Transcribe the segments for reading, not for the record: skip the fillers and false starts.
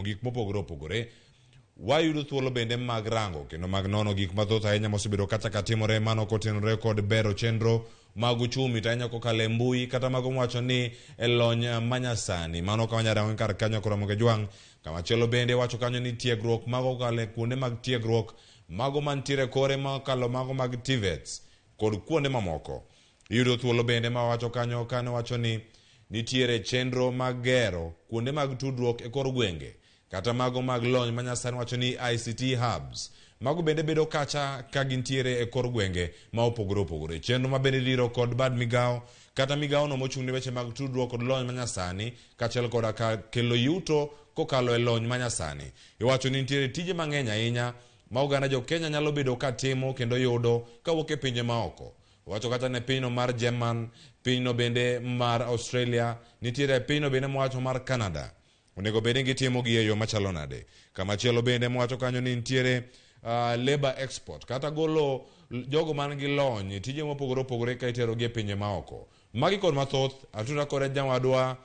gik mopogore opogore. Wayudo thuolo bende mag rango kendo mag nono gik mathoth ahinya mosebedo kata katimore mano kotenore kod bero chenro mag uchumi tanya kokale mbui kata mago mwacho ni elony manyasani mano ka wanyarang kar kanyo Karamogi Jwang. Kama chielo bende wacho kanyo ni tiegruok mago kale kuonde mag tiegruok mago mantiere kore makalo mago mag TVETs kod kuonde mamoko. Yudo thuolo bende ma wacho kanyo kane wacho ni nitiere chenro mag gero kuonde mag tudruok e kor gwenge kata mago mag lony manyasani wacho ni ICT hubs mago bende bedo kacha ka gintiere e kor gwenge ma opogore opogore. Chenro ma bende diro kod bad migao kata migao no mochung'ne weche mag tudruok kod lony manyasani kaachiel koda ka kelo yuto kokalo e lony manyasani. Iwacho ni nitiere tije mang'eny ahinya ma oganda jo Kenya nyalo bedo ka timo kendo yudo kawuok e pinje maoko. Wacho kata ne pinyno mar German, pinyno bende mar Australia, nitiere pinyno bende mwacho mar Canada. Onego bende gitimo gi e yo machalo nade. Kama chielo bende mwacho kanyo ni nitiere labor export kata golo jogo man gi lony tije mopogore opogore ka itero gi e pinje maoko. Magi kod mathoth atuta kod jawadwa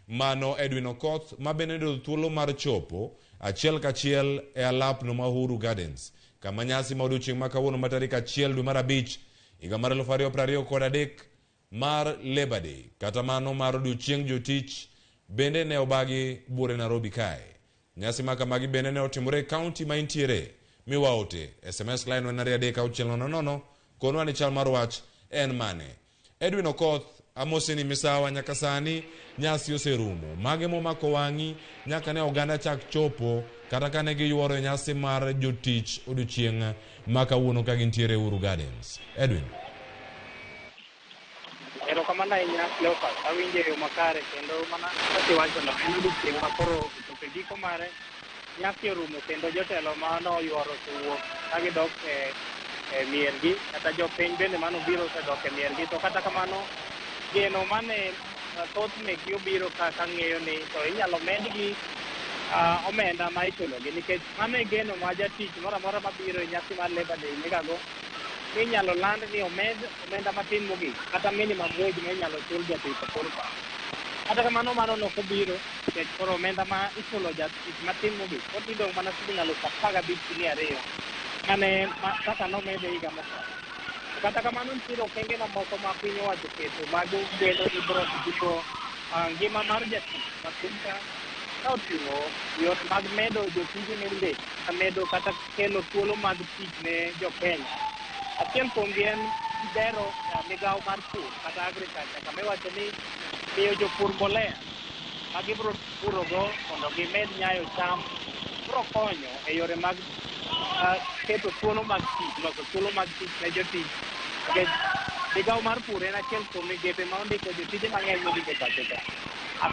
mano Edwin Okoth ma bende do thuolo mar chopo achiel kachiel e alapno ma Uhuru Gardens kama nyasi ma odiochieng' ma kawuono ma tarik 1 dwe mar 5 higa mar 2023 mar Labor Day kata mano mar odiochieng' jotich bende ne obagi bure Nairobi kae. Nyasi ma kamagi bende ne otimore kaunti ma intiere miwaote SMS line 33600 konwa ni chal mar wach en mane. Edwin Okoth amoseni misawa nyaka sani nyasi oserumo mage momako wangi nyaka ne oganda chak chopo kata kane giyuoro nyasi mar jotich odiochieng' ma kawuono ka gintiere Uhuru Gardens. Edwin. Ero kamana inya Leopard awinje yo makare kendo mana katiwacho no en odiochieng' ma koro giko mare nyasi orumo kendo jotelo mano yuoro tuwo ka gidok e miergi kata jopiny bende mano biro sedok e miergi to kata kamano geno mane thoth megi obiro ka ng'eyo ni to inyalo medgi omenda ma ichulogi nikech mano e geno ma jatich moro amora mabiro e nyasi mar Labor Day nigago inyalo land ni omenda matin mogik kata minimum wage ma inyalo chul jatich koro kata kamano mano nokobiro nikech koro omenda ma ichulo jatich matin mogik odong' mana siling 15,200 mane kaka nomede higa mokalo. Kata kamano nitiere okenge mamoko ma piny owacho keto mago geno ni biro siko ngima mar jatich matin ka oting'o yore mag medo jotije ne medo kata kelo thuolo mag tich ne jokenya. Achiel kuomgi en bero migawo mar pur kata agriculture kama iwacho ni miyo jopur mbolea ma gibiro purogo mondo gimed nyayo cham biro konyo e yore mag keto thuolo mag tich, loso thuolo mag tich ne jotich. Migawo mar pur en achiel kuom migepe ma ondiko jotije mang'eny mondiko pacho ka.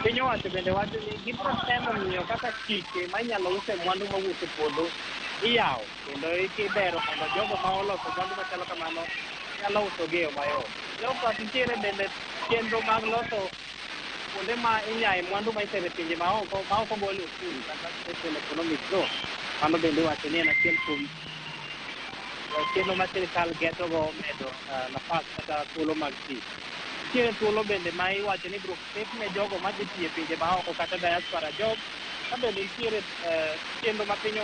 Piny owacho bende wacho ni gibiro temo ng'iyo kaka chike ma inyalo use mwandu mawuok e puodho iyawo kendo ibero mondo jogo ma oloso mwandu machalo kamano nyalo uso gi e yo mayot. Leopard nitiere bende chenro mag loso kuonde ma inyaye mwandu ma itere pinje ma ok ogol osuru kata special economic zone. Mano bende wacho ni en achiel kuom chenro ma sirikal getogo medo nafas kata thuolo mag tich. Nitiere thuolo bende ma iwacho ni biro ket ne jogo ma dhi tiyo pinje ma oko kata diaspora job ka bende nitiere chenro ma piny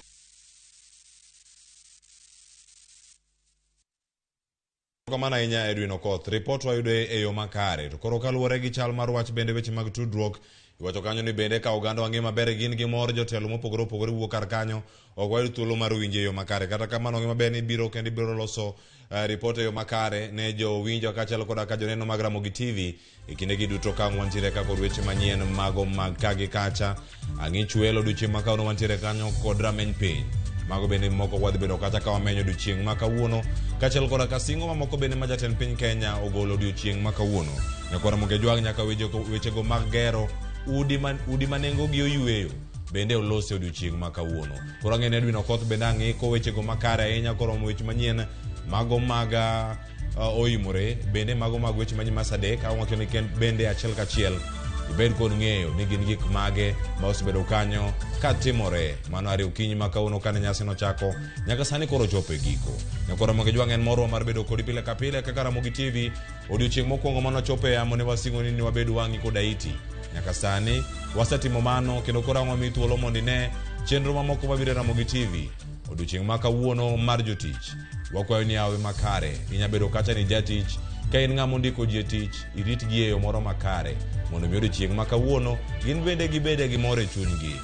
kamana ahinya Edwin Okoth. Report wayudo e yo makare to koro kaluwore gi chal mar wach bende weche mag tudruok iwacho kanyo ni bende ka oganda wang'e maber gin gi mor jotelo mopogore opogore wuok kar kanyo ok wayud thuolo mar winjo e yo makare kata kamano ng'e maber ni biro kendo ibiro loso report e yo makare ne jowinjo kaachiel koda ka joneno mag Ramogi TV e kindegi duto ka wantiere ka kod weche manyien mago mag kagi kacha ang'ich welo odiochieng' ma kawuono wantiere kanyo kod rameny piny mago bende moko wadhi bedo kata ka wamenyo odiochieng' ma kawuono kaachiel koda ka singo mamoko bende ma jatend piny Kenya ogolo odiochieng' ma kawuono nyaka Ramogi Jwang nyaka wechego mag gero udi ma nengogi oyueyo bende olose odiochieng' ma kawuono. Koro ang'e ni Edwin Okoth bende ang'iko wechego makare ahinya koromo weche manyien mago mag oimore bende mago mag weche manyien masadek awacho ni bende achiel kachiel ibed kod ng'eyo ni gin gik mage ma osebedo kanyo ka timore mano ari okinyi ma kawuono kane nyasi no chako nyaka sani koro chopo e giko. Nyaka Ramogi Jwang en morwa mar bedo kodi pile ka pile kaka Ramogi TV odiochieng' mokwongo mano chopo e yamo ne wasingo ni wabed wang'i koda iti nyaka sani wasetimo mano kendo koro ang'o mi thuolo mondo ine chenro mamoko mabiro Ramogi TV odiochieng' ma kawuono mar jotich. Wakwayo ni awe makare inyabedo kacha ni jatich ka in ng'ama ondiko ji e tich irit gi e yo moro makare mondo mi odiochieng' ma kawuono gin bende gibede gi mor e chunygi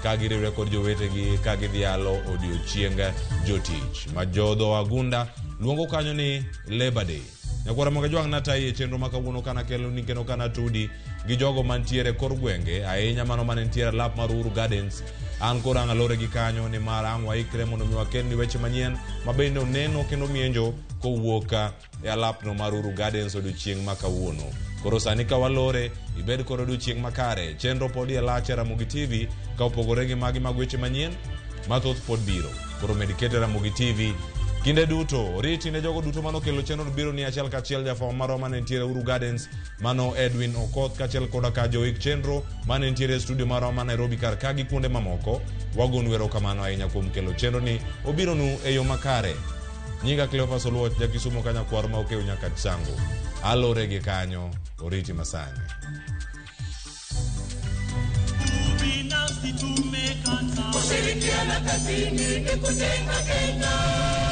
ka giriwre kod jowetegi ka gidhialo odiochieng' jotich ma jodho Agunda luongo kanyo ni Labor Day. Nyakwara mga jwang' natai e chenro ma kawuono kana kelo ni keno kana tudi gi jogo mantiere kor gwenge ahinya mano manentiere lap mar Uhuru Gardens. An kora alore gi kanyo ni mar ang' waikre mondo mi wakel ni weche manyien mabende oneno kendo mienjo kowuok e alapno mar Uhuru Gardens odiochieng' ma kawuono. Koro sani ka walore ibed koro odiochieng' makare chenro pod e lach Ramogi TV ka opogore gi magi mag weche manyien mathoth pod biro. Koro medikete Ramogi TV kinde duto riti ne jogo duto mano kelo chenro biro ni achiel kachiel jafo maro mane ntiere Uhuru Gardens mano Edwin Okoth kachiel koda ka joik chenro mane ntiere studio maro ma Nairobi kar ka gi kuonde mamoko. Wagon wero kamano ahinya kuom kelo chenro ni obiro nu e yo makare. Nyinga Cleophas Oluoch jakisumo kanya kwar ma okeo nyaka chango alore gi kanyo oriti masani. Kushirikiana kazini ni kujenga Kenya.